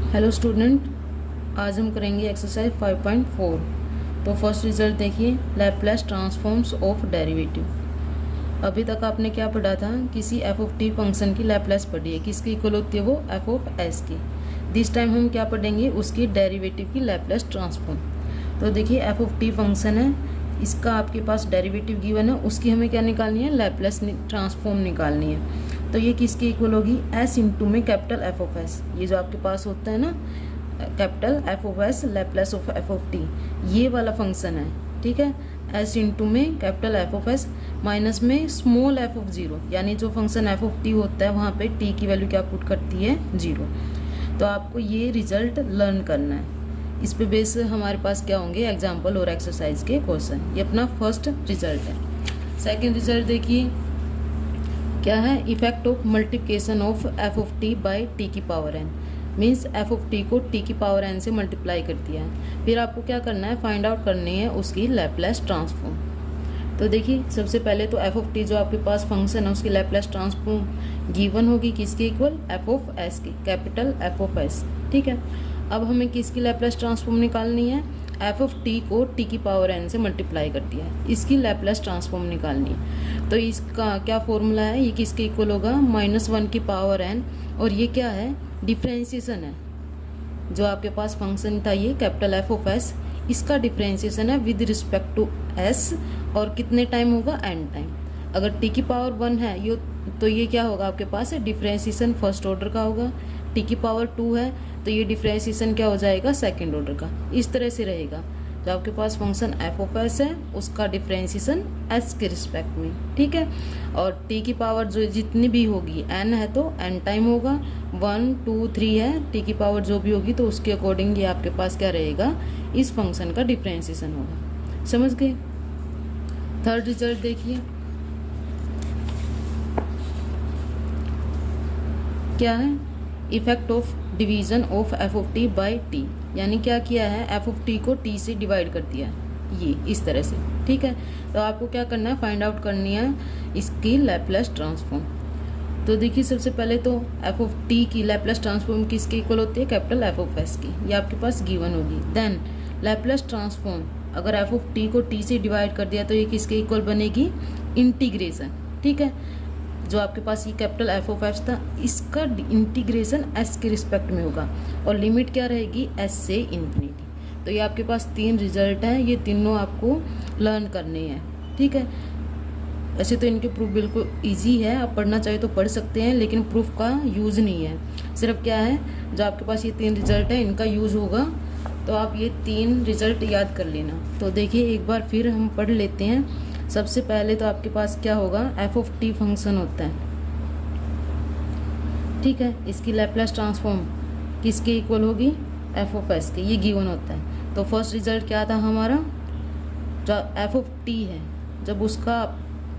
Hello student, आज हम करेंगे एक्सरसाइज 5.4। तो फर्स्ट रिजल्ट देखिए, लैप्लेस ट्रांसफॉर्म्स ऑफ डेरिवेटिव। अभी तक आपने क्या पढ़ा था, किसी एफ ऑफ टी फंक्शन की लैप्लेस पढ़ी है, किसकी इक्वल होती है वो एफ ऑफ एस की। दिस टाइम हम क्या पढ़ेंगे, उसकी डेरिवेटिव की लैप्लेस ट्रांसफॉर्म। तो देखिए एफ ऑफ टी फंक्शन है, इसका आपके पास डेरिवेटिव गिवन है, उसकी हमें क्या निकालनी है, लैप्लेस ट्रांसफॉर्म निकालनी है। तो ये किसकी इक्वल होगी, एस इंटू में कैपिटल एफ ऑफ एस। ये जो आपके पास होता है ना capital F of S Laplace of F of T, ये वाला फंक्शन है, ठीक है। एस इंटू में capital F of S minus में स्मॉल एफ ऑफ जीरो, यानी जो फंक्शन एफ ऑफ टी होता है वहाँ पे टी की वैल्यू क्या पुट करती है, जीरो। तो आपको ये रिजल्ट लर्न करना है। इस पे बेस हमारे पास क्या होंगे, एग्जाम्पल और एक्सरसाइज के क्वेश्चन। ये अपना फर्स्ट रिजल्ट है। सेकेंड रिजल्ट देखिए क्या है, effect of multiplication of F of T by T की power N. Means F of T को टी की पावर एन से मल्टीप्लाई कर दिया है। फिर आपको क्या करना है, फाइंड आउट करनी है उसकी लैप्लेस ट्रांसफॉर्म। तो देखिए सबसे पहले तो एफ ऑफ टी जो आपके पास फंक्शन है उसकी लैप्लेस ट्रांसफॉर्म गिवन होगी किसके इक्वल, एफ ऑफ एस की, कैपिटल एफ ऑफ एस, ठीक है। अब हमें किसकी लैप्लेस ट्रांसफॉर्म निकालनी है, एफ ऑफ टी को टी की पावर एन से मल्टीप्लाई कर दिया है, इसकी लैप्लेस ट्रांसफॉर्म निकालनी है। तो इसका क्या फॉर्मूला है, ये किसके इक्वल होगा, -1 की पावर एन, और ये क्या है, डिफ्रेंसिएशन है। जो आपके पास फंक्शन था ये कैपिटल एफ ऑफ एस, इसका डिफ्रेंसिएशन है विद रिस्पेक्ट टू एस, और कितने टाइम होगा, एन टाइम। अगर टी की पावर 1 है ये, तो ये क्या होगा आपके पास है, डिफ्रेंसिएशन फर्स्ट ऑर्डर का होगा। टी की पावर 2 है तो ये डिफ्रेंसिएशन क्या हो जाएगा, सेकंड ऑर्डर का। इस तरह से रहेगा। जो आपके पास फंक्शन एफ ऑफ एस है उसका डिफ्रेंसिएशन एस के रिस्पेक्ट में, ठीक है। और टी की पावर जो जितनी भी होगी, एन है तो एन टाइम होगा, 1 2 3 है, टी की पावर जो भी होगी तो उसके अकॉर्डिंग ये आपके पास क्या रहेगा, इस फंक्शन का डिफ्रेंसिएशन होगा। समझ गए। थर्ड रिजल्ट देखिए क्या है, effect of division of F of T by T. यानी क्या किया है, एफ ऑफ टी को टी से डिवाइड कर दिया है, ये इस तरह से, ठीक है। तो आपको क्या करना है, फाइंड आउट करनी है इसकी लैप्लेस ट्रांसफॉर्म। तो देखिए सबसे पहले तो एफ ऑफ टी की लैप्लेस ट्रांसफॉर्म किसके इक्वल होती है, कैपिटल एफ ऑफ एस की, ये आपके पास गिवन होगी। देन लैप्लेस ट्रांसफॉर्म, अगर एफ ऑफ टी को टी से डिवाइड कर दिया तो ये किसके इक्वल बनेगी, इंटीग्रेशन, ठीक है। जो आपके पास ये कैपिटल एफ ऑफ एस था, इसका इंटीग्रेशन एस के रिस्पेक्ट में होगा, और लिमिट क्या रहेगी, एस से इन्फिनिटी। तो ये आपके पास 3 रिजल्ट हैं, ये तीनों आपको लर्न करने हैं, ठीक है। वैसे तो इनके प्रूफ बिल्कुल इजी है, आप पढ़ना चाहे तो पढ़ सकते हैं, लेकिन प्रूफ का यूज़ नहीं है। सिर्फ क्या है, जो आपके पास ये 3 रिजल्ट है इनका यूज़ होगा, तो आप ये 3 रिजल्ट याद कर लेना। तो देखिए एक बार फिर हम पढ़ लेते हैं। सबसे पहले तो आपके पास क्या होगा, एफ ऑफ टी फंक्शन होता है, ठीक है। इसकी लैप्लेस ट्रांसफॉर्म किसके इक्वल होगी, एफ ऑफ एस के, ये गिवन होता है। तो फर्स्ट रिजल्ट क्या था हमारा, जो एफ ऑफ टी है जब उसका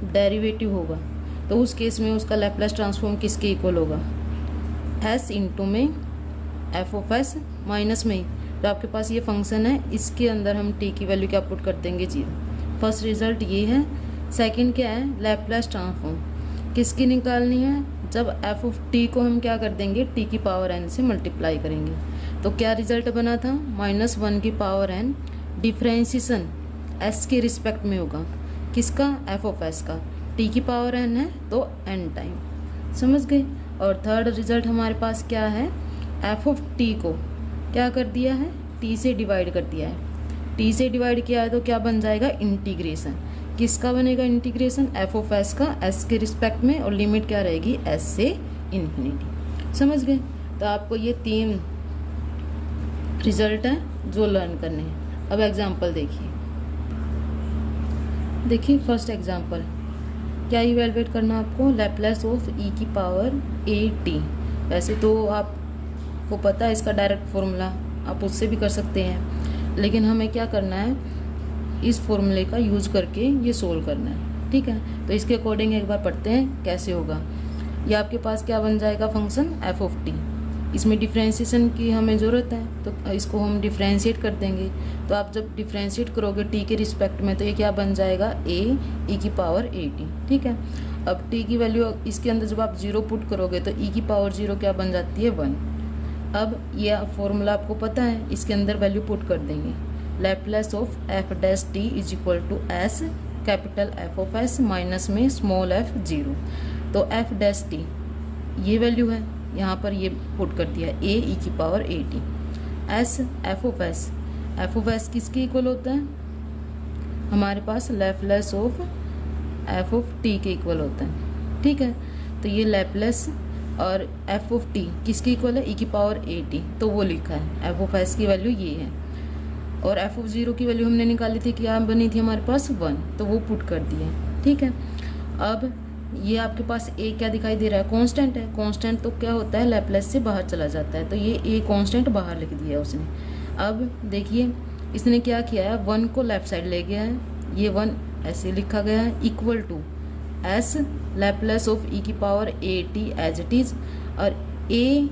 डेरिवेटिव होगा तो उस केस में उसका लैप्लेस ट्रांसफॉर्म किसके इक्वल होगा, एस इंटू में एफ ऑफ एस माइनस में जो आपके पास ये फंक्शन है इसके अंदर हम टी की वैल्यू क्या पुट कर देंगे, 0। फर्स्ट रिजल्ट ये है। सेकंड क्या है, लैप्लेस ट्रांसफॉर्म किसकी निकालनी है, जब एफ ऑफ टी को हम क्या कर देंगे, टी की पावर एन से मल्टीप्लाई करेंगे। तो क्या रिजल्ट बना था, -1 की पावर एन, डिफ्रेंसिएशन एस के रिस्पेक्ट में होगा, किसका, एफ ऑफ एस का। टी की पावर एन है तो एन टाइम, समझ गए। और थर्ड रिजल्ट हमारे पास क्या है, एफ ऑफ टी को क्या कर दिया है, टी से डिवाइड कर दिया है। टी से डिवाइड किया है तो क्या बन जाएगा, इंटीग्रेशन, किसका बनेगा इंटीग्रेशन, एफ ऑफ एस का, एस के रिस्पेक्ट में, और लिमिट क्या रहेगी, एस से इन्फिनिटी। समझ गए। तो आपको ये 3 रिजल्ट हैं जो लर्न करने हैं। अब एग्जाम्पल देखिए। देखिए फर्स्ट एग्जाम्पल, क्या इवेलुएट करना आपको, लैप्लेस ऑफ ई की पावर ए टी। वैसे तो आपको पता है इसका डायरेक्ट फॉर्मूला, आप उससे भी कर सकते हैं, लेकिन हमें क्या करना है, इस फॉर्मूले का यूज करके ये सोल्व करना है, ठीक है। तो इसके अकॉर्डिंग एक बार पढ़ते हैं कैसे होगा। ये आपके पास क्या बन जाएगा, फंक्शन एफ ऑफ टी, इसमें डिफ्रेंशिएशन की हमें ज़रूरत है तो इसको हम डिफ्रेंशिएट कर देंगे। तो आप जब डिफ्रेंशिएट करोगे टी के रिस्पेक्ट में तो ये क्या बन जाएगा, ए ई की पावर ए टी, ठीक है। अब टी की वैल्यू इसके अंदर जब आप 0 पुट करोगे तो ई की पावर 0 क्या बन जाती है, 1। अब ये फॉर्मूला आपको पता है, इसके अंदर वैल्यू पुट कर देंगे। Laplace of F dash T is equal to S capital F of S minus में स्मॉल एफ 0। तो एफ डैश टी ये वैल्यू है, यहाँ पर ये पुट कर दिया ए ई की power A T. S F of S किसके इक्वल होता है, हमारे पास Laplace of F of T के इक्वल होता है। ठीक है, तो ये लैप्लस और एफ ऑफ टी किसके इक्वल है, ई की पावर ए टी, तो वो लिखा है। एफ ऑफ एस की वैल्यू ये है और एफ ऑफ 0 की वैल्यू हमने निकाली थी, क्या बनी थी हमारे पास 1, तो वो पुट कर दिया। ठीक है, अब ये आपके पास ए क्या दिखाई दे रहा है, कांस्टेंट है। कांस्टेंट तो क्या होता है, लैप्लस से बाहर चला जाता है, तो ये ए कांस्टेंट बाहर लिख दिया उसने। अब देखिए इसने क्या किया है, 1 को लेफ्ट साइड ले गया है, ये 1 ऐसे लिखा गया है, equal to S Laplace of E की power A T as it is, और ए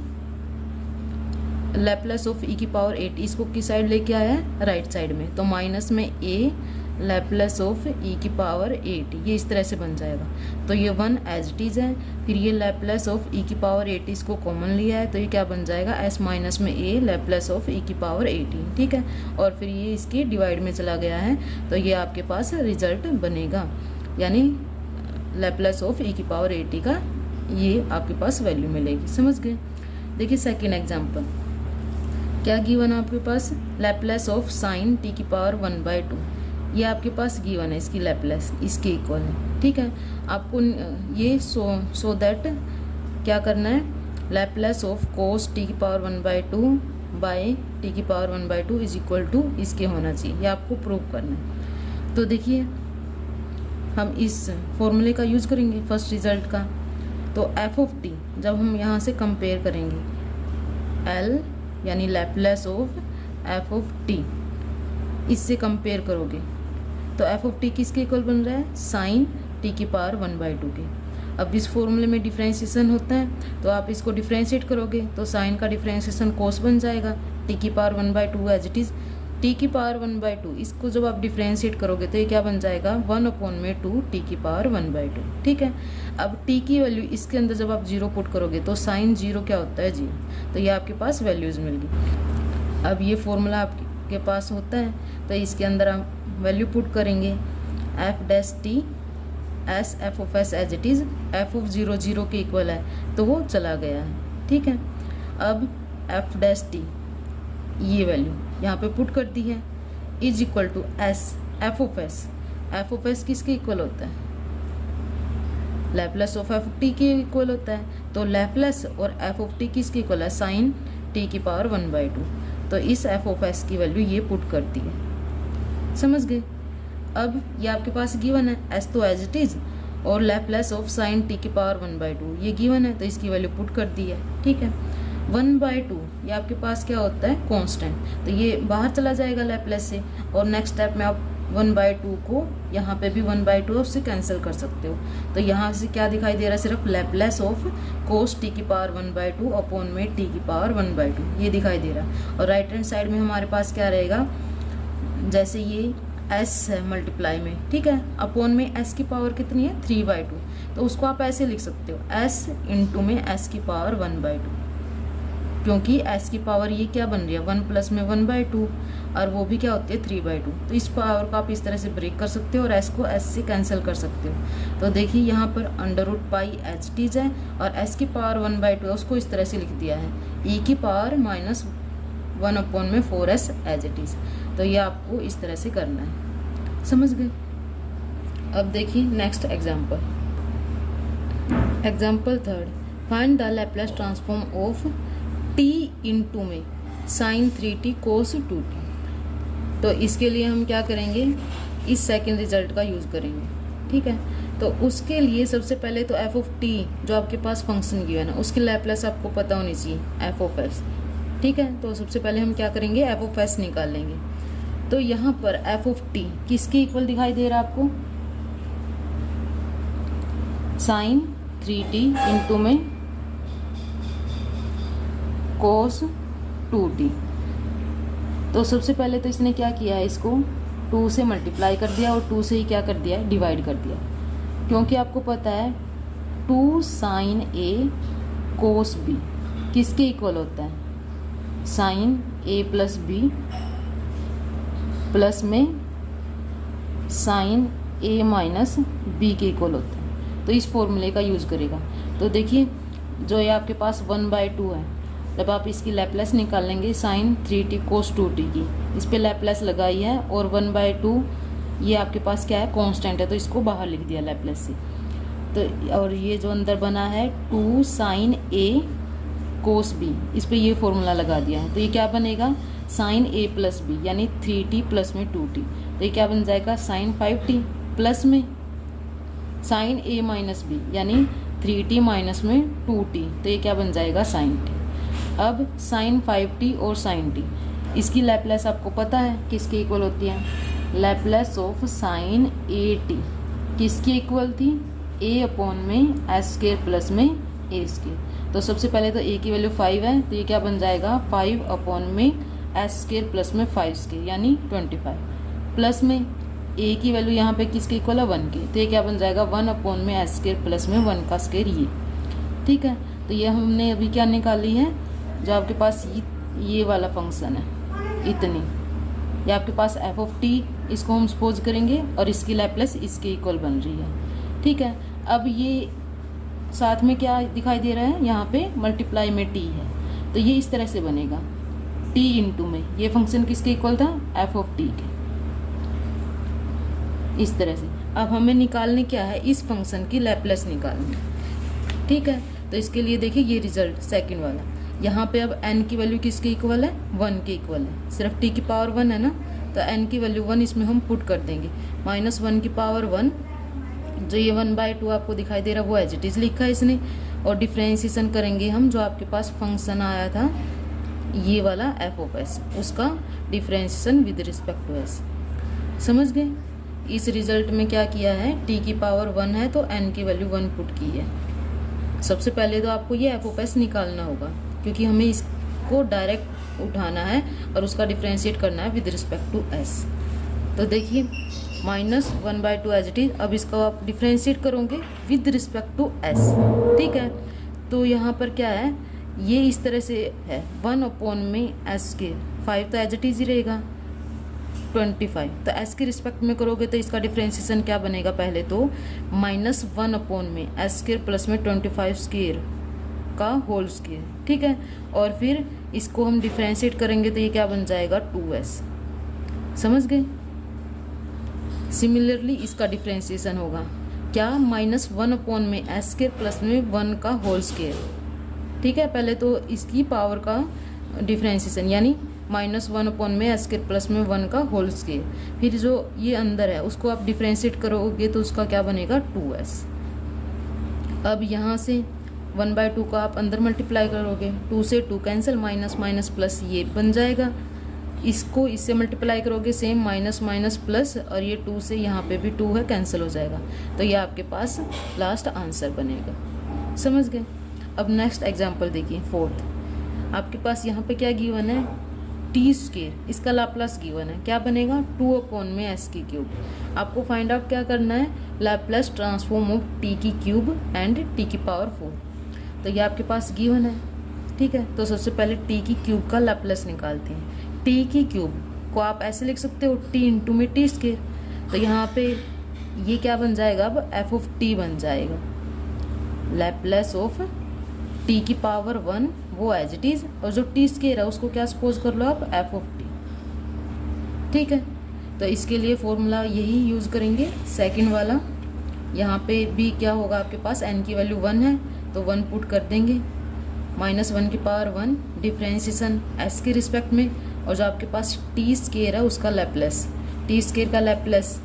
लैप्लस ऑफ ई की पावर ए टी इसको किस साइड लेके आया है, राइट साइड में, तो माइनस में ए लैप्लस ऑफ ई की पावर ए टी, ये इस तरह से बन जाएगा। तो ये 1 एज इट इज है, फिर ये लैप्लस ऑफ ई की पावर ए टी इसको कॉमन लिया है, तो ये क्या बन जाएगा, एस माइनस में ए लैप्लस ऑफ ई की पावर ए टी। ठीक है, और फिर ये इसके डिवाइड में चला गया है, तो ये आपके पास रिजल्ट बनेगा, यानी लैप्लस ऑफ ई की पावर ए टी का ये आपके पास वैल्यू मिलेगी। समझ गए। देखिए सेकेंड एग्जाम्पल क्या गिवन है आपके पास, लैप्लस ऑफ साइन टी की पावर 1/2, ये आपके पास गिवन है, इसकी लैप्लस इसके इक्वल है। ठीक है, आपको ये सो दैट क्या करना है, लैप्लस ऑफ कोस टी की पावर 1/2 बाय टी की पावर 1/2 इज इक्वल टू इसके होना चाहिए, ये आपको प्रूव करना है। तो देखिए हम इस फॉर्मूले का यूज करेंगे फर्स्ट रिजल्ट का। तो एफ ऑफ टी जब हम यहाँ से कंपेयर करेंगे, एल यानी Laplace of F of T, इससे कंपेयर करोगे तो एफ ऑफ टी किसके इक्वल बन रहा है, साइन टी की पावर 1/2 के। अब इस फॉर्मूले में डिफ्रेंशिएशन होता है, तो आप इसको डिफ्रेंशिएट करोगे तो साइन का डिफ्रेंशिएशन कोस बन जाएगा, टी की power 1/2 as it is, T की पावर 1/2 इसको जब आप डिफ्रेंशिएट करोगे तो ये क्या बन जाएगा, 1/2 टी की पावर 1/2। ठीक है, अब टी की वैल्यू इसके अंदर जब आप 0 पुट करोगे तो साइन 0 क्या होता है, 0, तो ये आपके पास वैल्यूज मिल गई। अब ये फॉर्मूला आपके पास होता है, तो इसके अंदर हम वैल्यू पुट करेंगे, F dash T S F of S as it is, F of 0 0 के इक्वल है, तो वो चला गया है। ठीक है, अब एफ डैश टी ये वैल्यू यहाँ पे पुट कर दी है, is equal to S F of S. F of S किसके इक्वल होता है, Laplace of F of T के इक्वल होता है, तो लैप्लस और एफ ऑफ टी किसके इक्वल है, साइन टी की पावर 1/2, तो इस एफ ऑफ एस की वैल्यू ये पुट करती है। समझ गए। अब ये आपके पास गिवन है, एस तो एज इट इज, और लैप्लस ऑफ साइन टी की पावर 1/2 ये गिवन है, तो इसकी वैल्यू पुट कर दी है। ठीक है, 1/2 ये आपके पास क्या होता है, कांस्टेंट, तो ये बाहर चला जाएगा लैप्लस से, और नेक्स्ट स्टेप में आप 1/2 को यहाँ पे भी 1/2 उससे कैंसिल कर सकते हो, तो यहाँ से क्या दिखाई दे रहा है, सिर्फ लैप्लस ऑफ कोस टी की पावर 1/2 अपॉन में टी की पावर 1/2 ये दिखाई दे रहा है। और राइट हैंड साइड में हमारे पास क्या रहेगा, जैसे ये s है मल्टीप्लाई में, ठीक है, अपॉन में s की पावर कितनी है, 3/2, तो उसको आप ऐसे लिख सकते हो, s इंटू में s की पावर 1/2, क्योंकि s की पावर ये क्या बन रही है, 1 प्लस में 1/2, और वो भी क्या होती है 3/2, तो इस पावर को आप इस तरह से ब्रेक कर सकते हो और s को s से कैंसिल कर सकते हो। तो देखिए यहाँ पर √π(h) है और s की पावर 1/2 है, उसको इस तरह से लिख दिया है, e की power -1/4s as it is. तो ये आपको इस तरह से करना है। समझ गए। अब देखिए next example, example 3, find the Laplace transform of t into में sin 3t cos 2t। तो इसके लिए हम क्या करेंगे, इस सेकंड रिजल्ट का यूज़ करेंगे। ठीक है, तो उसके लिए सबसे पहले तो f ऑफ t जो आपके पास फंक्शन गिवन है उसकी लैप्लस आपको पता होनी चाहिए, f ऑफ s। ठीक है, तो सबसे पहले हम क्या करेंगे, f ऑफ s निकाल लेंगे। तो यहाँ पर f ऑफ t किसके इक्वल दिखाई दे रहा है आपको, sin 3t इंटू में cos 2t। तो सबसे पहले तो इसने क्या किया है, इसको 2 से मल्टीप्लाई कर दिया और 2 से ही क्या कर दिया है, डिवाइड कर दिया, क्योंकि आपको पता है 2 sin a cos b किसके इक्वल होता है, साइन ए प्लस बी प्लस में साइन ए माइनस बी के इक्वल होता है। तो इस फॉर्मूले का यूज़ करेगा। तो देखिए जो ये आपके पास 1/2 है, जब आप इसकी लैप्लेस निकाल लेंगे साइन 3t cos 2t की, इस पे लैप्लेस लगाई है और 1/2 ये आपके पास क्या है, कांस्टेंट है, तो इसको बाहर लिख दिया लैप्लेस से। तो और ये जो अंदर बना है 2 साइन a cos b, इस पे ये फॉर्मूला लगा दिया है। तो ये क्या बनेगा, साइन a प्लस बी यानी 3t प्लस में 2t। तो ये क्या बन जाएगा, साइन 5t प्लस में साइन a माइनस बी यानी 3t माइनस में 2t। तो ये क्या बन जाएगा, साइन t। अब साइन 5t और साइन t, इसकी लैप्लेस आपको पता है किसके इक्वल होती है, Laplace of sine a t किसके इक्वल थी, a अपॉन में एस स्क्वायर प्लस में ए स्क्वायर। तो सबसे पहले तो a की वैल्यू 5 है, तो ये क्या बन जाएगा, 5 अपॉन में एस स्क्वायर प्लस में 5 स्क्वायर यानी 25 प्लस में a की वैल्यू यहाँ पे किसके इक्वल है, 1 के। तो ये क्या बन जाएगा, 1 अपॉन में एस स्क्वायर प्लस में 1 का स्क्वायर ये। ठीक है, तो ये हमने अभी क्या निकाली है, जो आपके पास ये वाला फंक्शन है इतनी, ये आपके पास एफ ऑफ टी, इसको हम सपोज करेंगे और इसकी लैप्लेस इसके इक्वल बन रही है। ठीक है, अब ये साथ में क्या दिखाई दे रहा है, यहाँ पे मल्टीप्लाई में टी है, तो ये इस तरह से बनेगा टी इंटू में, ये फंक्शन किसके इक्वल था, एफ ऑफ टी के, इस तरह से। अब हमें निकालने क्या है, इस फंक्शन की लैप्लेस निकालनी। ठीक है, तो इसके लिए देखिए ये रिजल्ट सेकंड वाला, यहाँ पे अब n की वैल्यू किसके इक्वल है, 1 के इक्वल है, सिर्फ t की पावर 1 है ना, तो n की वैल्यू 1 इसमें हम पुट कर देंगे, -1 की पावर 1, जो ये 1/2 आपको दिखाई दे रहा है वो एज इट इज लिखा है इसने, और डिफ्रेंशिएशन करेंगे हम, जो आपके पास फंक्शन आया था ये वाला एफ ऑफ एस, उसका differentiation with respect to S. समझ गए, इस रिजल्ट में क्या किया है, t की पावर 1 है तो n की वैल्यू 1 पुट की है। सबसे पहले तो आपको ये एफ ऑफ एस निकालना होगा, क्योंकि हमें इसको डायरेक्ट उठाना है और उसका डिफ्रेंशिएट करना है विद रिस्पेक्ट टू एस। तो देखिए -1/2 एज इट इज, अब इसको आप डिफ्रेंशिएट करोगे विद रिस्पेक्ट टू एस। ठीक है, तो यहाँ पर क्या है, ये इस तरह से है 1 अपॉन में एस के, 5 तो एज इट इज ही रहेगा, 25 तो एस के रिस्पेक्ट में करोगे तो इसका डिफ्रेंशिएशन क्या बनेगा, पहले तो -1 अपॉन में एस स्क्वायर प्लस में 25 स्क्वायर का होल स्क्वायर। ठीक है, और फिर इसको हम डिफ्रेंशिएट करेंगे तो ये क्या बन जाएगा, 2s। समझ गए, सिमिलरली इसका डिफ्रेंशिएशन होगा क्या, -1 अपॉन में एस स्क्वायर प्लस में 1 का होल स्क्वायर। ठीक है, पहले तो इसकी पावर का डिफ्रेंशिएशन यानी -1 अपॉन में एस स्क्वायर प्लस में 1 का होल स्क्वायर, फिर जो ये अंदर है उसको आप डिफ्रेंशिएट करोगे तो उसका क्या बनेगा, 2s। अब यहाँ से 1/2 का आप अंदर मल्टीप्लाई करोगे, 2 से 2 कैंसिल, माइनस माइनस प्लस ये बन जाएगा, इसको इससे मल्टीप्लाई करोगे सेम माइनस माइनस प्लस, और ये 2 से यहाँ पे भी 2 है, कैंसिल हो जाएगा, तो ये आपके पास लास्ट आंसर बनेगा। समझ गए। अब नेक्स्ट एग्जांपल देखिए, फोर्थ, आपके पास यहाँ पे क्या गिवन है, टी स्क्वायर, इसका लाप्लास गिवन है, क्या बनेगा, 2 अपॉन में एस की क्यूब। आपको फाइंड आउट क्या करना है, लाप्लास ट्रांसफॉर्म ऑफ टी की क्यूब एंड टी की पावर 4। तो ये आपके पास गिवन है। ठीक है, तो सबसे पहले टी की क्यूब का लाप्लास निकालते हैं। टी की क्यूब को आप ऐसे लिख सकते हो, टी इंटू में टी स्क्वायर, तो यहाँ पे ये क्या बन जाएगा, अब एफ ऑफ टी बन जाएगा, लैप्लास ऑफ टी की पावर 1 वो एज इट इज, और जो टी स्क्वायर है उसको क्या सपोज कर लो आप, एफ ऑफ टी। ठीक है, तो इसके लिए फॉर्मूला यही यूज करेंगे, सेकंड वाला। यहाँ पे भी क्या होगा, आपके पास एन की वैल्यू 1 है तो 1 पुट कर देंगे, -1 की पावर 1, डिफ्रेंशिएशन एस के रिस्पेक्ट में, और जो आपके पास टी स्क्वायर है उसका लैप्लेस, टी स्क्वायर का लैप्लेस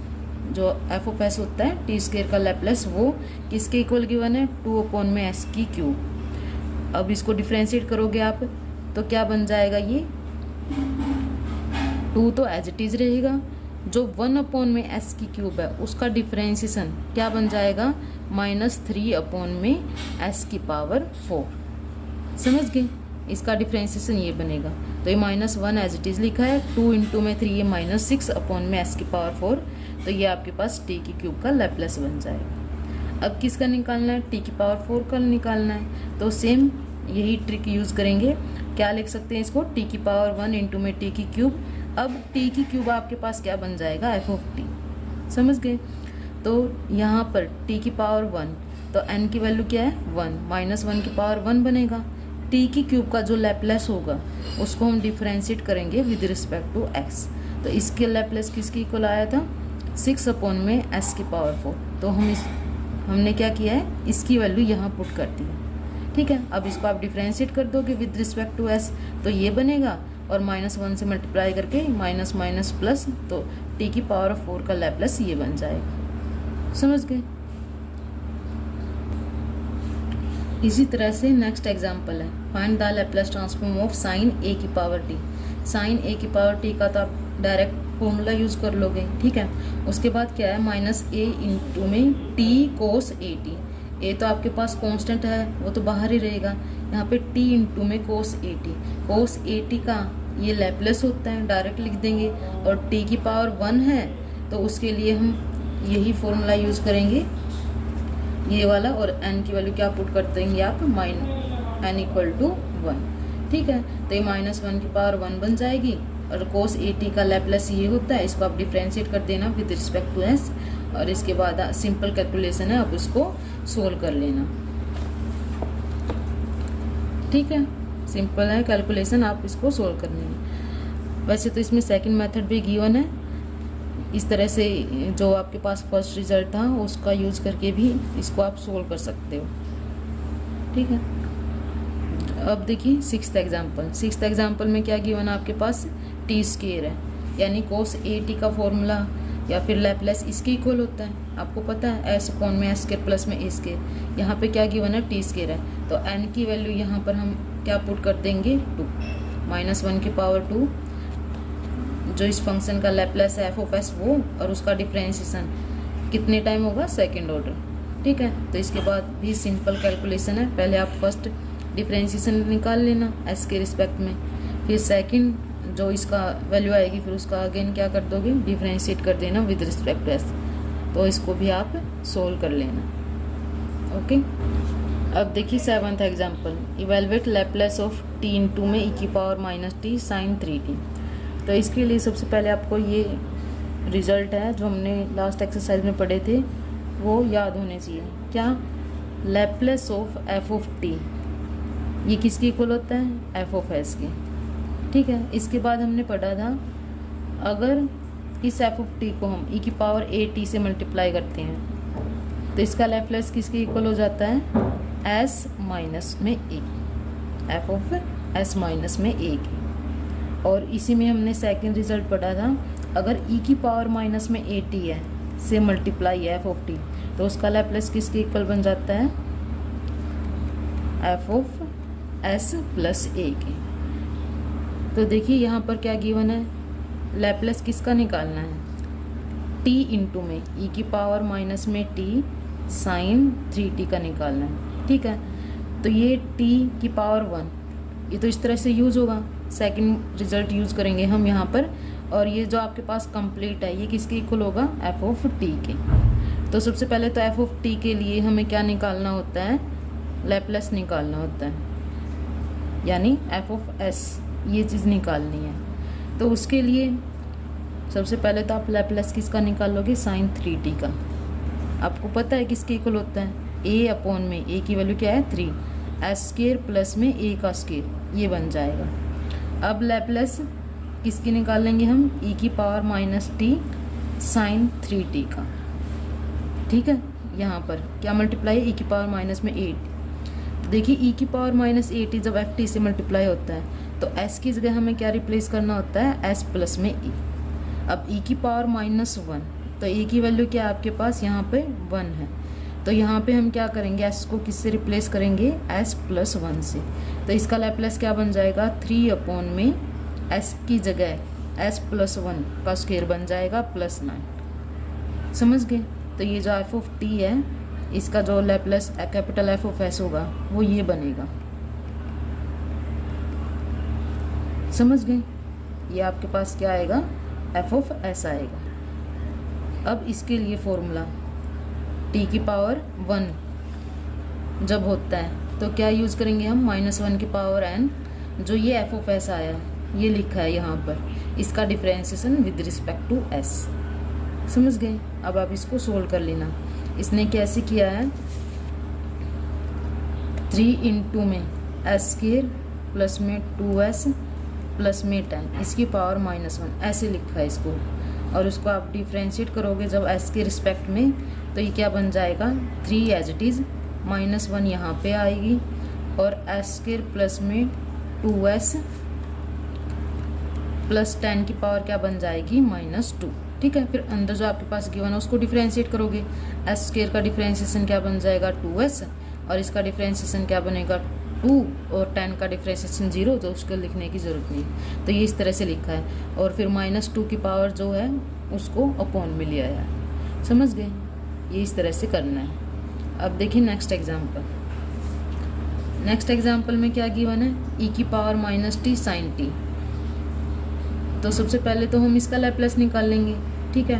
जो एफ ऑफ एस होता है, टी स्क्वायर का लैप्लेस वो किसके इक्वल गिवन है, 2 अपॉन में एस की क्यूब। अब इसको डिफ्रेंशिएट करोगे आप तो क्या बन जाएगा, ये 2 तो एज इट इज रहेगा, जो 1 अपॉन में एस की क्यूब है उसका डिफ्रेंशिएशन क्या बन जाएगा, -3 अपॉन में एस की पावर 4। समझ गए, इसका डिफ्रेंशिएशन ये बनेगा, तो ये -1 एज इट इज लिखा है, 2 इंटू में 3 ये -6 अपॉन में एस की पावर 4, तो ये आपके पास टी की क्यूब का लैप्लास बन जाएगा। अब किसका निकालना है, टी की पावर 4 का निकालना है, तो सेम यही ट्रिक यूज़ करेंगे। क्या लिख सकते हैं इसको, टी की पावर 1 इंटू में टी की क्यूब। अब टी की क्यूब आपके पास क्या बन जाएगा, एफ ऑफ टी। समझ गए। तो यहाँ पर टी की पावर 1, तो एन की वैल्यू क्या है 1, माइनस 1 की पावर 1 बनेगा। टी की क्यूब का जो लैपलेस होगा उसको हम डिफ्रेंशिएट करेंगे विद रिस्पेक्ट टू एक्स। तो इसके लैपलेस किसकी इक्वल आया था, 6 अपॉन में एस की पावर 4। तो हमने क्या किया है, इसकी वैल्यू यहाँ पुट कर दी है। ठीक है, अब इसको आप डिफ्रेंशिएट कर दोगे विद रिस्पेक्ट टू एस, तो ये बनेगा, और -1 से मल्टीप्लाई करके माइनस माइनस प्लस, तो टी की पावर 4 का लैपलेस ये बन जाएगा। समझ गए। इसी तरह से नेक्स्ट एग्जांपल है, find the Laplace transform of sine A की पावर टी। साइन ए की पावर टी का तो आप डायरेक्ट फॉर्मूला यूज़ कर लोगे। ठीक है, उसके बाद क्या है, माइनस ए इंटू में टी कोस ए टी। ए तो आपके पास कांस्टेंट है, वो तो बाहर ही रहेगा। यहाँ पे टी इंटू में कोस A T. Cos A T का ये लैपलेस होता है, डायरेक्ट लिख देंगे। और टी की पावर 1 है तो उसके लिए हम यही फॉर्मूला यूज़ करेंगे, ये वाला। और एन की वैल्यू क्या पुट कर देंगे आप, एन इक्वल टू 1। ठीक है, तो ये -1 की पावर 1 बन जाएगी। और कोस ए टी का लैपलेस ये होता है, इसको आप डिफ्रेंशिएट कर देना विद रिस्पेक्ट टू एस। और इसके बाद सिंपल कैलकुलेशन है, आप उसको सोल्व कर लेना। ठीक है, सिंपल है कैलकुलेशन, आप इसको सोल्व कर लेना। वैसे तो इसमें सेकंड मेथड भी गिवन है, इस तरह से जो आपके पास फर्स्ट रिजल्ट था उसका यूज़ करके भी इसको आप सोल्व कर सकते हो। ठीक है, अब देखिए सिक्स्थ एग्जाम्पल में क्या गिवन है आपके पास, टी स्क्वायर है, यानी कोस ए टी का फॉर्मूला या फिर लैपलेस इसके इक्वल होता है। आपको पता है एस अपॉन में एस स्क्वायर प्लस में ए स्क्वायर। यहाँ पे क्या गिवन है, टी स्क्वायर है, तो एन की वैल्यू यहाँ पर हम क्या पुट कर देंगे, 2, -1 की पावर 2। जो इस फंक्शन का लैपलेस है एफ ऑफ एस वो, और उसका डिफ्रेंशिएशन कितने टाइम होगा, सेकेंड ऑर्डर। ठीक है, तो इसके बाद भी सिंपल कैलकुलेशन है। पहले आप फर्स्ट डिफ्रेंशिएशन निकाल लेना एस के रिस्पेक्ट में, फिर सेकंड जो इसका वैल्यू आएगी फिर उसका अगेन क्या कर दोगे, डिफ्रेंशिएट कर देना विद रिस्पेक्ट टू एस। तो इसको भी आप सोल्व कर लेना। ओके, अब देखिए 7th example, evaluate Laplace of T into में ई की पावर -t साइन 3t। तो इसके लिए सबसे पहले आपको ये रिजल्ट है जो हमने लास्ट एक्सरसाइज में पढ़े थे वो याद होने चाहिए। क्या, Laplace of F of T, ये किसकी इक्वल होता है, एफ ऑफ एस की। ठीक है, इसके बाद हमने पढ़ा था अगर इस एफ ऑफ टी को हम ई की पावर ए टी से मल्टीप्लाई करते हैं तो इसका लैपलेस किसके इक्वल हो जाता है, एस माइनस में ए, एफ ऑफ एस माइनस में ए की। और इसी में हमने सेकंड रिजल्ट पढ़ा था, अगर ई की पावर माइनस में ए टी है से मल्टीप्लाई है एफ ऑफ टी, तो उसका लैपलेस किसके इक्वल बन जाता है, एफ ऑफ एस प्लस ए के। तो देखिए यहाँ पर क्या गिवन है, लैपलेस किसका निकालना है, टी इंटू में ई की पावर माइनस में टी साइन 3t का निकालना है। ठीक है, तो ये टी की पावर 1 ये तो इस तरह से यूज़ होगा, सेकंड रिजल्ट यूज़ करेंगे हम यहाँ पर। और ये जो आपके पास कंप्लीट है ये किसके इक्वल होगा, एफ ऑफ टी के। तो सबसे पहले तो एफ ऑफ टी के लिए हमें क्या निकालना होता है, लैपलेस निकालना होता है, यानी एफ ऑफ एस ये चीज़ निकालनी है। तो उसके लिए सबसे पहले तो आप लैपलेस किसका निकालोगे, साइन 3t का। आपको पता है किसके इक्वल होता है, a अपॉन में a की वैल्यू क्या है 3, एस स्क्वायर प्लस में a का स्क्वायर, ये बन जाएगा। अब लैपलेस किसकी निकालेंगे हम, e की power minus T sign 3t का। ठीक है, यहाँ पर क्या मल्टीप्लाई है, e की पावर माइनस में 8। देखिए e की पावर माइनस 8 जब ft से मल्टीप्लाई होता है तो s की जगह हमें क्या रिप्लेस करना होता है, s प्लस में e। अब e की पावर -1, तो e की वैल्यू क्या है आपके पास, यहाँ पे 1 है। तो यहाँ पे हम क्या करेंगे, s को किससे रिप्लेस करेंगे, s प्लस 1 से। तो इसका लैपलेस क्या बन जाएगा, 3 अपॉन में s की जगह s प्लस 1 का स्क्वायर बन जाएगा +9। समझ गए। तो ये जो एफ ऑफ टी है इसका जो Laplace capital F of S होगा वो ये बनेगा। समझ गए, ये आपके पास क्या आएगा, एफ ऑफ एस आएगा। अब इसके लिए फॉर्मूला, टी की पावर 1 जब होता है तो क्या यूज़ करेंगे हम, -1 की पावर n, जो ये एफ ऑफ एस आया है ये लिखा है यहाँ पर, इसका differentiation with respect to s। समझ गए। अब आप इसको सोल्व कर लेना। इसने कैसे किया है, 3 इंटू में s² प्लस में 2s प्लस में 10 इसकी पावर -1 ऐसे लिखा है इसको, और उसको आप डिफ्रेंशिएट करोगे जब s के रिस्पेक्ट में, तो ये क्या बन जाएगा, 3 एज इट इज़, -1 यहाँ पे आएगी और s² प्लस में 2s प्लस 10 की पावर क्या बन जाएगी, -2। ठीक है, फिर अंदर जो आपके पास गिवन है उसको डिफ्रेंशिएट करोगे, s² का डिफ्रेंशिएशन क्या बन जाएगा, 2s, और इसका डिफ्रेंशिएशन क्या बनेगा, 2, और 10 का डिफ्रेंशिएशन 0, तो उसको लिखने की ज़रूरत नहीं। तो ये इस तरह से लिखा है, और फिर -2 की पावर जो है उसको अपॉन में लिया है। समझ गए, ये इस तरह से करना है। अब देखिए नेक्स्ट एग्जाम्पल। नेक्स्ट एग्जाम्पल में क्या गिवन है, e की पावर -t sin t। तो सबसे पहले तो हम इसका लैप्लेस निकाल लेंगे। ठीक है,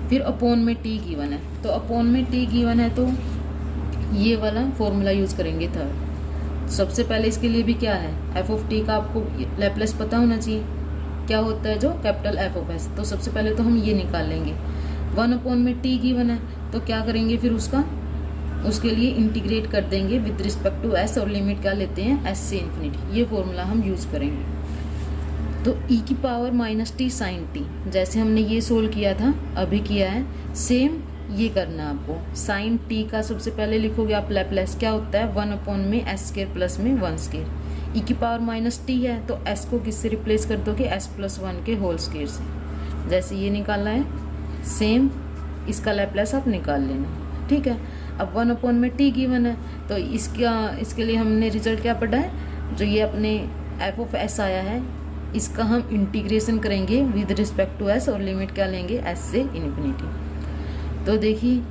फिर अपॉन में t गिवन है, तो अपॉन में t गिवन है तो ये वाला फॉर्मूला यूज़ करेंगे थर्ड। सबसे पहले इसके लिए भी क्या है, एफ ऑफ टी का आपको लैप्लेस पता होना चाहिए, क्या होता है जो कैपिटल एफ ऑफ एस। तो सबसे पहले तो हम ये निकाल लेंगे। 1 अपॉन में टी गिवन है, तो क्या करेंगे फिर उसके लिए इंटीग्रेट कर देंगे विद रिस्पेक्ट टू एस, और लिमिट क्या लेते हैं, एस से इन्फिनिटी। ये फॉर्मूला हम यूज़ करेंगे। तो e की पावर -t sin t, जैसे हमने ये सोल्व किया था, अभी किया है, सेम ये करना है आपको। साइन t का सबसे पहले लिखोगे आप लैप्लेस, क्या होता है, 1 अपॉन में s² प्लस में 1²। e की पावर -t है तो s को किससे रिप्लेस कर दोगे, s प्लस 1 के होल स्क्वायर से। जैसे ये निकालना है, सेम इसका लैप्लेस आप निकाल लेना। ठीक है, अब 1 अपॉन में t गिवन है, तो इसके लिए हमने रिजल्ट क्या पढ़ा है, जो ये अपने एफ ऑफ एस आया है, इसका हम इंटीग्रेशन करेंगे विद रिस्पेक्ट टू s, और लिमिट क्या लेंगे, s से इन्फिनिटी। तो देखिए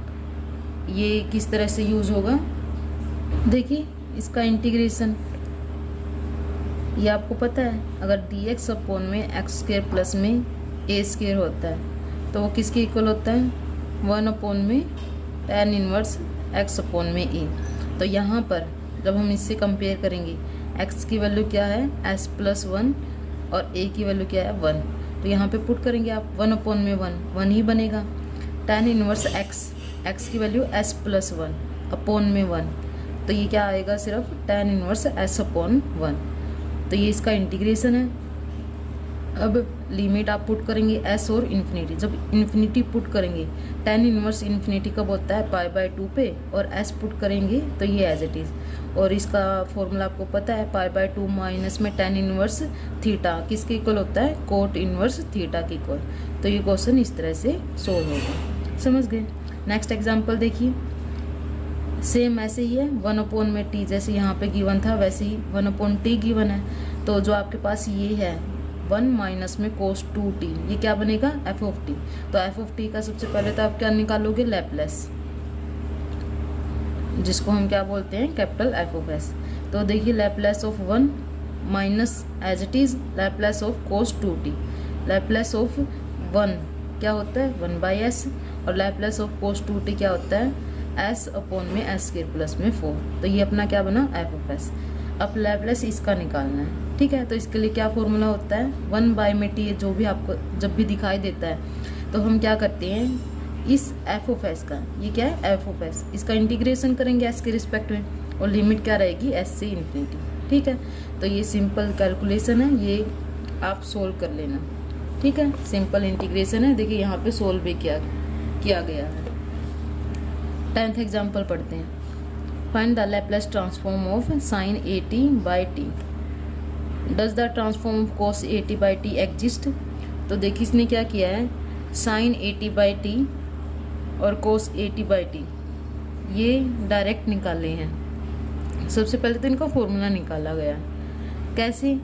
ये किस तरह से यूज़ होगा। देखिए इसका इंटीग्रेशन, ये आपको पता है, अगर dx अपॉन में x² प्लस में a² होता है तो वो किसके इक्वल होता है, 1 अपॉन में tan इनवर्स x अपॉन में a। तो यहाँ पर जब हम इससे कंपेयर करेंगे, x की वैल्यू क्या है, s प्लस 1, और a की वैल्यू क्या है, 1। तो यहाँ पे पुट करेंगे आप, 1 अपॉन में 1 ही बनेगा। tan इनवर्स x की वैल्यू s प्लस 1 अपॉन में 1, तो ये क्या आएगा, सिर्फ tan इनवर्स s अपॉन 1। तो ये इसका इंटीग्रेशन है। अब लिमिट आप पुट करेंगे s और इन्फिनिटी। जब इन्फिनिटी पुट करेंगे, tan इनवर्स इन्फिनिटी कब होता है, π/2 पे, और s पुट करेंगे तो ये एज इट इज़। और इसका फॉर्मूला आपको पता है, π/2 माइनस में tan इनवर्स थीटा किसके इक्वल होता है, कोट इनवर्स थीटा के इक्वल। तो ये क्वेश्चन इस तरह से सोल्व होगा। समझ गए। नेक्स्ट एग्जाम्पल देखिए, सेम ऐसे ही है, 1 अपॉन में t, जैसे यहाँ पे गिवन था वैसे ही 1 अपॉन t गिवन है। तो जो आपके पास ये है 1 माइनस में cos 2t, ये क्या बनेगा, f ऑफ t। तो f ऑफ t का सबसे पहले तो आप क्या निकालोगे, लैप्लेस, जिसको हम क्या बोलते हैं, कैपिटल एफ ऑफ एस। तो देखिए Laplace of 1 minus as it is Laplace of cos 2t। Laplace of 1 क्या होता है, 1/s, और लैप्लेस ऑफ cos 2t क्या होता है, s अपॉन में s² प्लस में 4। तो ये अपना क्या बना, f ऑफ s। अब लैप्लेस इसका निकालना है। ठीक है, तो इसके लिए क्या फॉर्मूला होता है, 1 में t, जो भी आपको जब भी दिखाई देता है तो हम क्या करते हैं, इस f ऑफ s का, ये क्या है, f ऑफ s, इसका इंटीग्रेशन करेंगे s के रिस्पेक्ट में, और लिमिट क्या रहेगी, s से इन्फिनिटी। ठीक है, तो ये सिंपल कैलकुलेशन है, ये आप सोल्व कर लेना। ठीक है, सिंपल इंटीग्रेशन है। देखिए यहाँ पे सोल्व भी किया गया है। 10th एग्जाम्पल पढ़ते हैं। Find the Laplace transform of sin 80/t। Does the transform of cos 80/t exist. तो देखिए इसने क्या किया है, sin 80/t और cos 80/t ये डायरेक्ट निकाले हैं। सबसे पहले तो इनका फॉर्मूला निकाला गया, कैसे,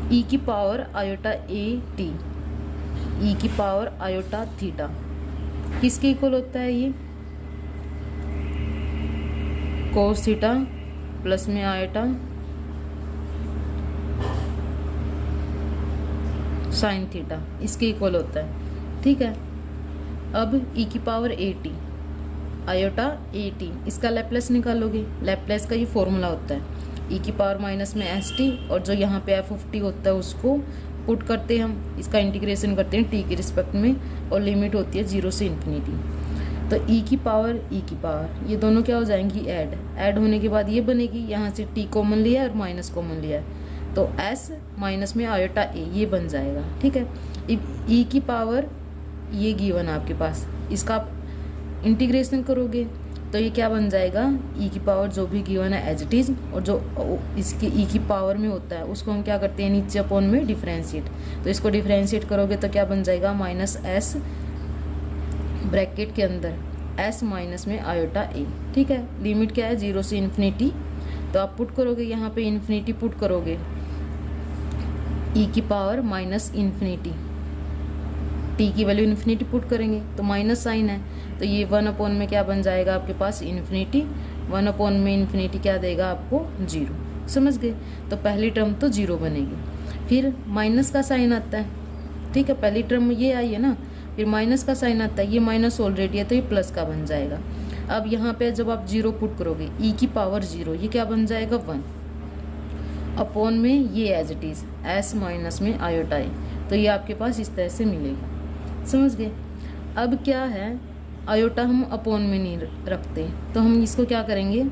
e की power iota a t, e की पावर आयोटा थीटा किसके इक्वल होता है, ये cos थीटा प्लस में आयोटा sin थीटा, इसके इक्वल होता है। ठीक है, अब e की पावर 80, आयोटा ए टी, इसका लैप्लेस निकालोगे। लैप्लेस का ये फॉर्मूला होता है ई की पावर माइनस में एस टी, और जो यहाँ पे एफ ऑफ टी होता है उसको पुट करते हैं हम, इसका इंटीग्रेशन करते हैं टी के रिस्पेक्ट में, और लिमिट होती है 0 से इन्फिनिटी। तो ई की पावर ये दोनों क्या हो जाएंगी, ऐड होने के बाद ये बनेगी, यहाँ से टी कॉमन लिया है और माइनस कॉमन लिया है, तो एस माइनस में आयोटा ए ये बन जाएगा। ठीक है, ई की पावर ये गिवन है आपके पास, इसका आप इंटीग्रेशन करोगे तो ये क्या बन जाएगा, ई की पावर जो भी गिवन है एज इट इज़, और जो इसके ई की पावर में होता है उसको हम क्या करते हैं नीचे अपॉन में डिफरेंशिएट, तो इसको डिफरेंशिएट करोगे तो क्या बन जाएगा, माइनस एस ब्रैकेट के अंदर एस माइनस में आयोटा ए। ठीक है, लिमिट क्या है 0 से इन्फिनिटी, तो आप पुट करोगे यहाँ पे इन्फिनिटी पुट करोगे, ई की पावर माइनस इन्फिनिटी, टी की वैल्यू इन्फिनिटी पुट करेंगे तो माइनस साइन है, तो ये 1 अपॉन में क्या बन जाएगा आपके पास इन्फिनिटी, 1 अपॉन में इन्फिनिटी क्या देगा आपको 0। समझ गए, तो पहली टर्म तो 0 बनेगी, फिर माइनस का साइन आता है। ठीक है, पहली टर्म में ये आई है ना, फिर माइनस का साइन आता है, ये माइनस ऑलरेडी है तो ये प्लस का बन जाएगा। अब यहाँ पे जब आप 0 पुट करोगे ई की पावर 0, ये क्या बन जाएगा 1 अपॉन में ये as it is S minus में आयोटा ए, तो ये आपके पास इस तरह से मिलेगा। समझ गए। अब क्या है, आयोटा हम अपॉन में नहीं रखते, तो हम इसको क्या करेंगे,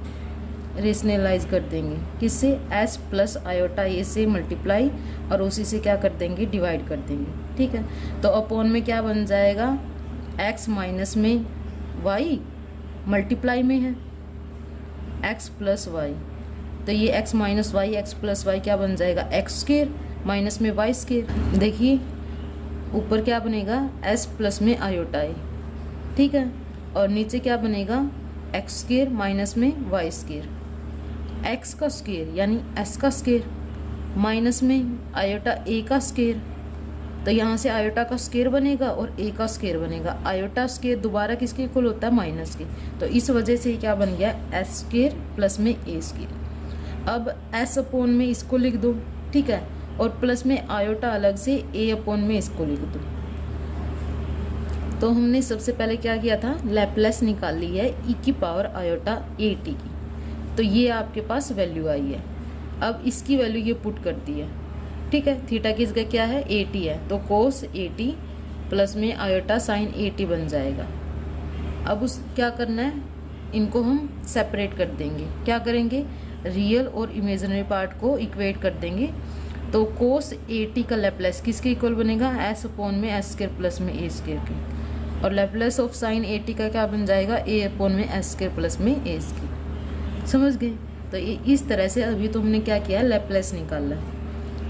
रेशनलाइज कर देंगे, किससे, एस प्लस आयोटा ए से मल्टीप्लाई, और उसी से क्या कर देंगे, डिवाइड कर देंगे। ठीक है, तो अपॉन में क्या बन जाएगा, एक्स माइनस में वाई मल्टीप्लाई में है एक्स प्लस वाई, तो ये X minus Y X plus Y क्या बन जाएगा, एक्स स्क्वायर माइनस में वाई स्क्वायर। देखिए ऊपर क्या बनेगा, एस प्लस में आयोटा ए। ठीक है, और नीचे क्या बनेगा, एक्स स्क्वायर माइनस में वाई स्क्वायर, एक्स का स्क्वायर यानी एस का स्क्वायर माइनस में आयोटा ए का स्क्वायर, तो यहाँ से आयोटा का स्क्वायर बनेगा और ए का स्क्वायर बनेगा। आयोटा स्क्वायर दोबारा किसके इक्वल होता है, माइनस के, तो इस वजह से क्या बन गया, एस स्क्वायर प्लस में ए स्क्वायर। अब एस अपॉन में इसको लिख दो, ठीक है, और प्लस में आयोटा अलग से ए अपॉन में इसको लिख दो। तो हमने सबसे पहले क्या किया था, लैप्लेस निकाल ली है ई की पावर आयोटा ए टी की, तो ये आपके पास वैल्यू आई है। अब इसकी वैल्यू ये पुट कर दी है। ठीक है, थीटा की जगह क्या है, ए टी है, तो कोस ए टी प्लस में आयोटा साइन ए टी बन जाएगा। अब उस क्या करना है, इनको हम सेपरेट कर देंगे। क्या करेंगे, रियल और इमेजिनरी पार्ट को इक्वेट कर देंगे, तो कोस ए टी का लैप्लेस किसके इक्वल बनेगा, एस अपॉन में एस स्क्वायर प्लस में ए स्क्वायर के, और Laplace of sine A T का क्या बन जाएगा, ए अपॉन में एस स्क्वायर प्लस में ए स्क्वायर। समझ गए। तो ये इस तरह से अभी तो हमने क्या किया, लैप्लेस निकाला है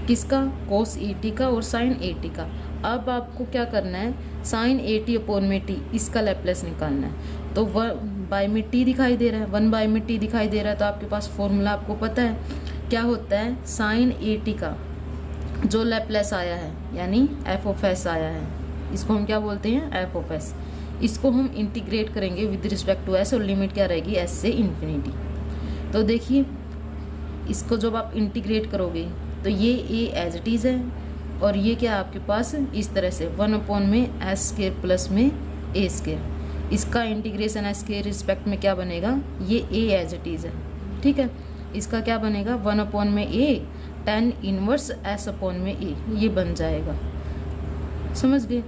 किसका, कोस ए टी का और साइन ए टी का। अब आपको क्या करना है, साइन ए टी अपॉन में टी, इसका लैप्लेस निकालना है। तो 1 बाय में टी दिखाई दे रहा है, 1 बाय में टी दिखाई दे रहा है, तो आपके पास फॉर्मूला आपको पता है क्या होता है, साइन ए टी का जो लैप्लेस आया है यानी एफ ऑफ एस आया है, इसको हम क्या बोलते हैं, एफ ऑफ एस। इसको हम इंटीग्रेट करेंगे विद रिस्पेक्ट टू एस, और लिमिट क्या रहेगी, एस से इन्फिनिटी। तो देखिए इसको जब आप इंटीग्रेट करोगे तो ये ए एज इट इज़ है, और ये क्या आपके पास इस तरह से 1 अपॉन में एस स्क्वायर प्लस में ए स्क्वायर, इसका इंटीग्रेशन एस के रिस्पेक्ट में क्या बनेगा, ये ए एज इट इज़ है। ठीक है, इसका क्या बनेगा, 1 अपॉन में ए tan इनवर्स एस अपॉन में ए, ये बन जाएगा। समझ गए।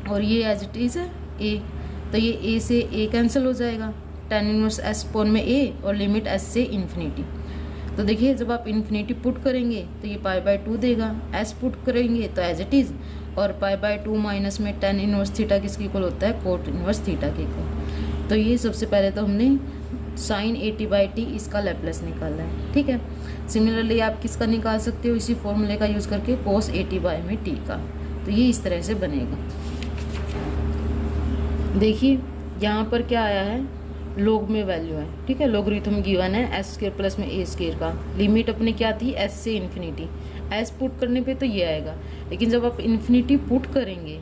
और ये एज इट इज़ है ए, तो ये ए से ए कैंसिल हो जाएगा, tan इनवर्स एस अपॉन में ए और लिमिट एस से इन्फिनिटी। तो देखिए जब आप इन्फिनिटी पुट करेंगे तो ये पाई बाय 2 देगा, एस पुट करेंगे तो एज इट इज़, और पाई बाय 2 माइनस में tan इनवर्स थीटा किसके इक्वल होता है, कोट इनवर्स थीटा के इक्वल। तो ये सबसे पहले तो हमने sine A T by T इसका लैप्लेस निकाला है। ठीक है, सिमिलरली आप किसका निकाल सकते हो, इसी फॉर्मूले का यूज़ करके कोस ए टी बाई में टी का, तो ये इस तरह से बनेगा। देखिए यहाँ पर क्या आया है, लोग में वैल्यू है। ठीक है, लोगरिथम गिवन है एस स्क्वायर प्लस में ए स्क्वायर का, लिमिट अपने क्या थी, एस से इन्फिनिटी। एस पुट करने पे तो ये आएगा, लेकिन जब आप इन्फिनिटी पुट करेंगे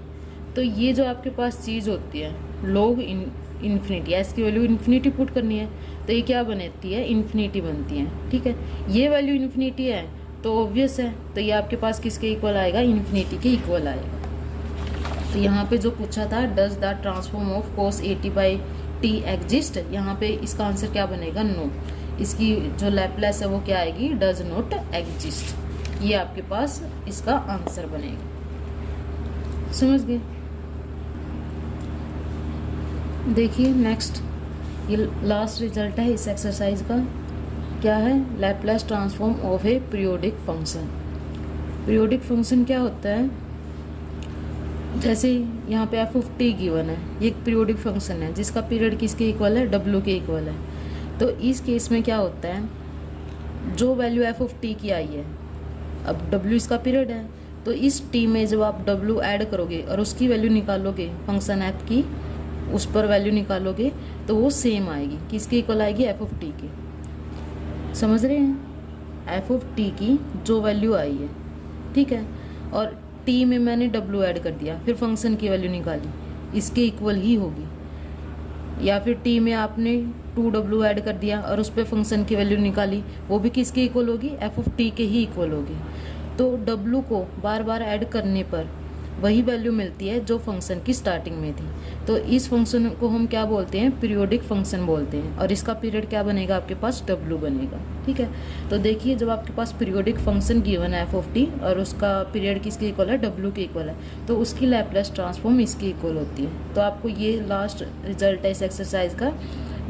तो ये जो आपके पास चीज़ होती है लोग इन्फिनिटी, एस की वैल्यू इन्फिनिटी पुट करनी है तो ये क्या बनती है, इन्फिनिटी बनती है। ठीक है, ये वैल्यू इन्फिनिटी है तो ऑब्वियस है, तो ये आपके पास किसके इक्वल आएगा, इन्फिनिटी के इक्वल आएगा। तो यहाँ पे जो पूछा था, does the transform of cos A T by T exist, यहाँ पे इसका आंसर क्या बनेगा, नो। इसकी जो लैप्लेस है वो क्या आएगी, डज नॉट एग्जिस्ट। ये आपके पास इसका आंसर बनेगा। समझ गए। देखिए नेक्स्ट, ये लास्ट रिजल्ट है इस एक्सरसाइज का। क्या है, Laplace transform of A periodic function. Periodic function क्या होता है, जैसे यहाँ पे एफ ऑफ टी गिवन है, ये एक पीरियोडिक फंक्शन है जिसका पीरियड किसके इक्वल है, डब्ल्यू के इक्वल है। तो इस केस में क्या होता है, जो वैल्यू एफ ऑफ टी की आई है, अब डब्ल्यू इसका पीरियड है, तो इस टी में जब आप डब्ल्यू ऐड करोगे और उसकी वैल्यू निकालोगे, फंक्शन एफ की उस पर वैल्यू निकालोगे, तो वो सेम आएगी, किसके इक्वल आएगी, एफ ऑफ टी की। समझ रहे हैं, एफ ऑफ टी की जो वैल्यू आई है, ठीक है, और टी में मैंने डब्ल्यू ऐड कर दिया, फिर फंक्शन की वैल्यू निकाली, इसके इक्वल ही होगी। या फिर टी में आपने 2w ऐड कर दिया और उस पर फंक्शन की वैल्यू निकाली, वो भी किसके इक्वल होगी, एफ ऑफ टी के ही इक्वल होगी। तो w को बार बार ऐड करने पर वही वैल्यू मिलती है जो फंक्शन की स्टार्टिंग में थी। तो इस फंक्शन को हम क्या बोलते हैं, पीरियोडिक फंक्शन बोलते हैं, और इसका पीरियड क्या बनेगा, आपके पास w बनेगा। ठीक है, तो देखिए जब आपके पास पीरियोडिक फंक्शन गिवन है एफ ऑफ टी और उसका पीरियड किसके इक्वल है, w के इक्वल है, तो उसकी लैप्लेस ट्रांसफॉर्म इसके इक्वल होती है। तो आपको ये लास्ट रिजल्ट है इस एक्सरसाइज का,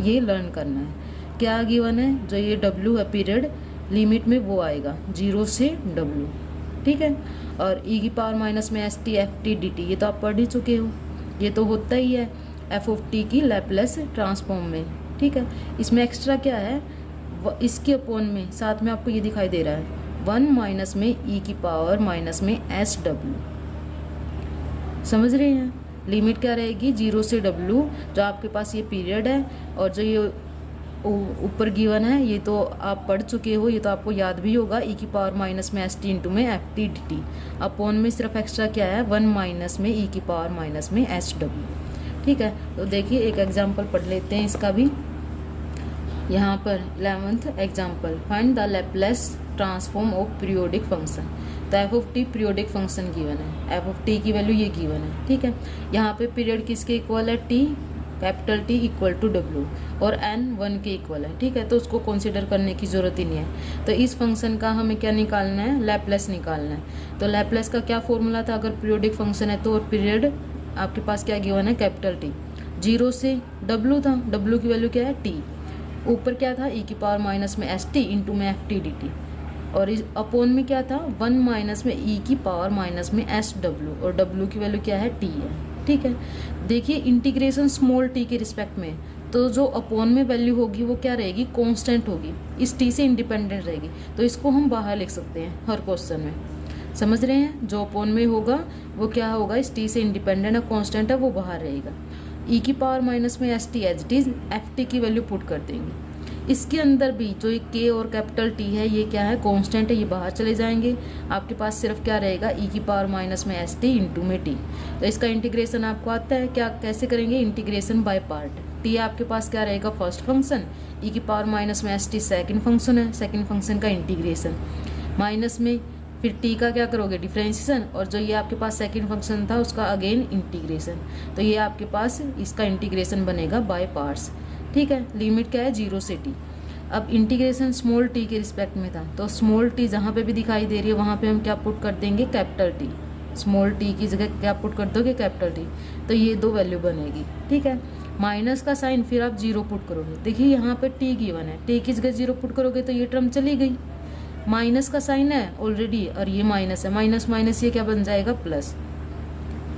ये लर्न करना है। क्या गिवन है, जो ये w है पीरियड, लिमिट में वो आएगा 0 से w। ठीक है, और e की पावर माइनस में S T F T D T, ये तो आप पढ़ ही चुके हो, ये तो होता ही है एफ ऑफ टी की लैप्लेस ट्रांसफॉर्म में। ठीक है, इसमें एक्स्ट्रा क्या है, इसके अपोन में साथ में आपको ये दिखाई दे रहा है 1 माइनस में e की पावर माइनस में एस डब्ल्यू। समझ रहे हैं, लिमिट क्या रहेगी, 0 से w, जो आपके पास ये पीरियड है, और जो ये ऊपर गिवन है ये तो आप पढ़ चुके हो, ये तो आपको याद भी होगा, ई की पावर माइनस में एस टी इंटू में F T D T, upon में सिर्फ एक्स्ट्रा क्या है, 1 माइनस में ई की पावर माइनस में एस डब्ल्यू। ठीक है, तो देखिए एक एग्जांपल पढ़ लेते हैं इसका भी। यहाँ पर 11th example, find the Laplace transform of periodic function. तो F of T periodic function given है, एफ ऑफ टी की वैल्यू ये गिवन है। ठीक है, यहाँ पे पीरियड किसके इक्वल है, T, capital T equal to W, और एन 1 के इक्वल है। ठीक है, तो उसको कंसिडर करने की ज़रूरत ही नहीं है। तो इस फंक्शन का हमें क्या निकालना है, लैप्लेस निकालना है। तो लैप्लेस का क्या फॉर्मूला था, अगर पीरियोडिक फंक्शन है तो, और पीरियड आपके पास क्या गिवन है, कैपिटल टी, 0 से w था, w की वैल्यू क्या है, t, ऊपर क्या था, e की पावर माइनस में एस टी इंटू में एफ टी डी टी, और इस अपोन में क्या था, 1 माइनस में e की पावर माइनस में एस डब्ल्यू, और w की वैल्यू क्या है, t है। ठीक है, देखिए इंटीग्रेशन स्मॉल t के रिस्पेक्ट में, तो जो अपोन में वैल्यू होगी वो क्या रहेगी, कांस्टेंट होगी, इस t से इंडिपेंडेंट रहेगी। तो इसको हम बाहर लिख सकते हैं हर क्वेश्चन में। समझ रहे हैं, जो अपोन में होगा वो क्या होगा, इस t से इंडिपेंडेंट है, कांस्टेंट है, वो बाहर रहेगा। e की पावर माइनस में S T H T, F T की वैल्यू पुट कर देंगे। इसके अंदर भी जो ये k और कैपिटल T है, ये क्या है, कांस्टेंट है, ये बाहर चले जाएंगे। आपके पास सिर्फ क्या रहेगा, e की पावर माइनस में एस टी इंटू में t। तो इसका इंटीग्रेशन आपको आता है, क्या कैसे करेंगे, इंटीग्रेशन बाय पार्ट। t आपके पास क्या रहेगा, फर्स्ट फंक्शन, e की पावर माइनस में एस टी सेकेंड फंक्शन है, सेकेंड फंक्शन का इंटीग्रेशन, माइनस में फिर t का क्या करोगे, डिफरेंशिएशन, और जो ये आपके पास सेकंड फंक्शन था उसका अगेन इंटीग्रेशन। तो ये आपके पास इसका इंटीग्रेशन बनेगा बाय पार्ट्स। ठीक है, लिमिट क्या है, 0 से t। अब इंटीग्रेशन स्मॉल t के रिस्पेक्ट में था, तो स्मॉल t जहाँ पे भी दिखाई दे रही है वहाँ पे हम क्या पुट कर देंगे, कैपिटल T। स्मॉल t की जगह क्या पुट कर दोगे, कैपिटल T। तो ये दो वैल्यू बनेगी। ठीक है, माइनस का साइन फिर आप 0 पुट करोगे। देखिए यहाँ पे t गिवन है, t की जगह 0 पुट करोगे तो ये टर्म चली गई, माइनस का साइन है ऑलरेडी, और ये माइनस है, माइनस माइनस ये क्या बन जाएगा, प्लस।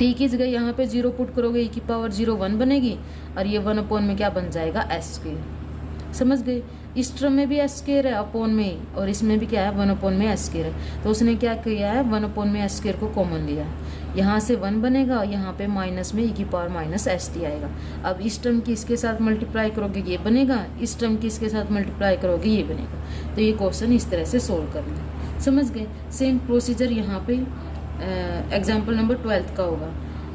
t की जगह यहाँ पे 0 पुट करोगे, e की पावर 0 1 बनेगी, और ये 1 अपोन में क्या बन जाएगा, एस स्क्वायर। समझ गए, इस टर्म में भी एस स्क्वायर है अपोन में, और इसमें भी क्या है, 1 अपोन में एस स्क्वायर है। तो उसने क्या किया है, 1 अपोन में एस स्क्वायर को कॉमन लिया है, यहाँ से 1 बनेगा, और यहाँ पे माइनस में e की पावर माइनस एस टी आएगा। अब इस टर्म की इसके साथ मल्टीप्लाई करोगे ये बनेगा, इस टर्म की इसके साथ मल्टीप्लाई करोगे ये बनेगा। तो ये क्वेश्चन इस तरह से सोल्व करना है। समझ गए, सेम प्रोसीजर यहाँ पे एग्जाम्पल नंबर 12 का होगा।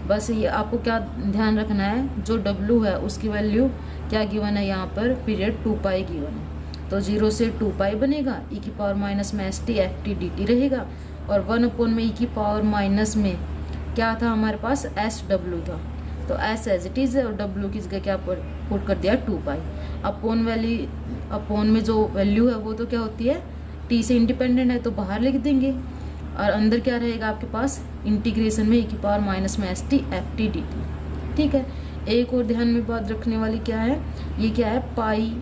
बस ये आपको क्या ध्यान रखना है, जो w है उसकी वैल्यू क्या गिवन है, यहाँ पर पीरियड 2 पाई गिवन है, तो 0 से 2 पाई बनेगा, e की पावर माइनस में S T F T D T रहेगा, और 1 अपोन में e की पावर माइनस में क्या था हमारे पास, एस डब्ल्यू था। तो एस एज इट इज़ है, और डब्ल्यू की जगह क्या पुट कर दिया 2 पाई। अपोन में जो वैल्यू है वो तो क्या होती है, टी से इंडिपेंडेंट है, तो बाहर लिख देंगे, और अंदर क्या रहेगा आपके पास, इंटीग्रेशन में e की पावर माइनस में S T F T D T. ठीक है, एक और ध्यान में बात रखने वाली क्या है, ये क्या है, पाई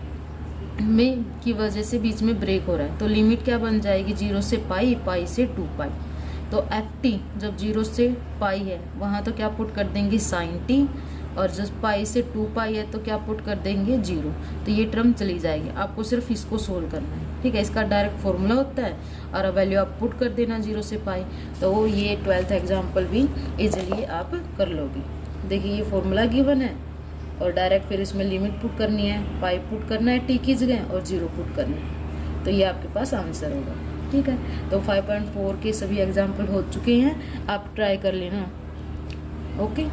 में की वजह से बीच में ब्रेक हो रहा है, तो लिमिट क्या बन जाएगी, 0 से पाई, पाई से 2 पाई। तो एफ टी जब 0 से पाई है वहाँ तो क्या पुट कर देंगे साइन टी, और जब पाई से 2 पाई है तो क्या पुट कर देंगे 0, तो ये टर्म चली जाएगी। आपको सिर्फ इसको सोल्व करना है, ठीक है, इसका डायरेक्ट फॉर्मूला होता है, और वैल्यू आप पुट कर देना 0 से पाई, तो ये 12th एग्जाम्पल भी इजीली आप कर लोगे। देखिए ये फॉर्मूला गिवन है, और डायरेक्ट फिर इसमें लिमिट पुट करनी है, पाई पुट करना है टी की जगह, और 0 पुट करना है, तो ये आपके पास आंसर होगा। ठीक है, तो 5.4 के सभी एग्जाम्पल हो चुके हैं, आप ट्राई कर लेना। ओके।